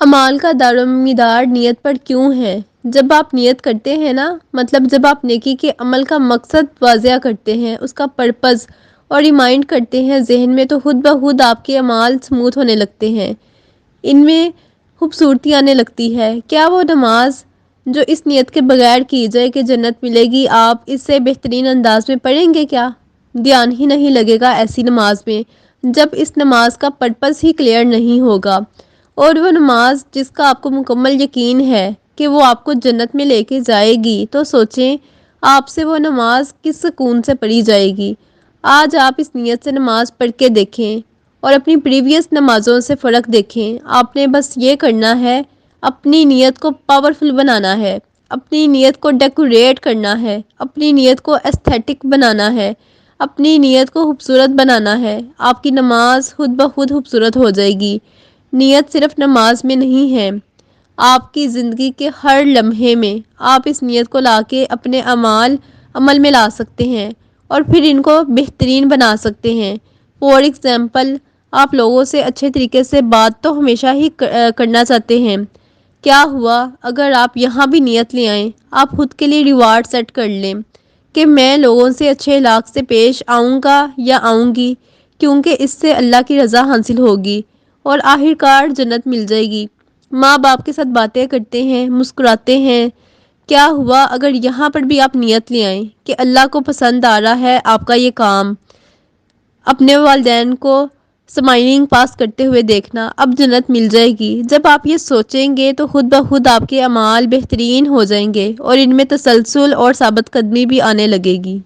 اعمال کا دارومدار نیت پر کیوں ہے؟ جب آپ نیت کرتے ہیں نا، مطلب جب آپ نیکی کے عمل کا مقصد واضح کرتے ہیں، اس کا پرپز اور ریمائنڈ کرتے ہیں ذہن میں، تو خود بخود آپ کے اعمال سموتھ ہونے لگتے ہیں، ان میں خوبصورتی آنے لگتی ہے۔ کیا وہ نماز جو اس نیت کے بغیر کی جائے کہ جنت ملے گی، آپ اس سے بہترین انداز میں پڑھیں گے کیا؟ دھیان ہی نہیں لگے گا ایسی نماز میں، جب اس نماز کا پرپز ہی کلیئر نہیں ہوگا۔ اور وہ نماز جس کا آپ کو مکمل یقین ہے کہ وہ آپ کو جنت میں لے کے جائے گی، تو سوچیں آپ سے وہ نماز کس سکون سے پڑھی جائے گی۔ آج آپ اس نیت سے نماز پڑھ کے دیکھیں اور اپنی پریویس نمازوں سے فرق دیکھیں۔ آپ نے بس یہ کرنا ہے، اپنی نیت کو پاورفل بنانا ہے، اپنی نیت کو ڈیکوریٹ کرنا ہے، اپنی نیت کو ایستھیٹک بنانا ہے، اپنی نیت کو خوبصورت بنانا ہے۔ آپ کی نماز خود بخود خوبصورت ہو جائے گی۔ نیت صرف نماز میں نہیں ہے، آپ کی زندگی کے ہر لمحے میں آپ اس نیت کو لا کے اپنے عمل میں لا سکتے ہیں اور پھر ان کو بہترین بنا سکتے ہیں۔ فور ایگزامپل، آپ لوگوں سے اچھے طریقے سے بات تو ہمیشہ ہی کرنا چاہتے ہیں۔ کیا ہوا اگر آپ یہاں بھی نیت لے آئیں، آپ خود کے لیے ریوارڈ سیٹ کر لیں کہ میں لوگوں سے اچھے اخلاق سے پیش آؤں گا یا آؤں گی، کیونکہ اس سے اللہ کی رضا حاصل ہوگی اور آخرکار جنت مل جائے گی۔ ماں باپ کے ساتھ باتیں کرتے ہیں، مسکراتے ہیں۔ کیا ہوا اگر یہاں پر بھی آپ نیت لے آئیں کہ اللہ کو پسند آ رہا ہے آپ کا یہ کام، اپنے والدین کو اسمائلنگ پاس کرتے ہوئے دیکھنا، اب جنت مل جائے گی۔ جب آپ یہ سوچیں گے تو خود بخود آپ کے اعمال بہترین ہو جائیں گے اور ان میں تسلسل اور ثابت قدمی بھی آنے لگے گی۔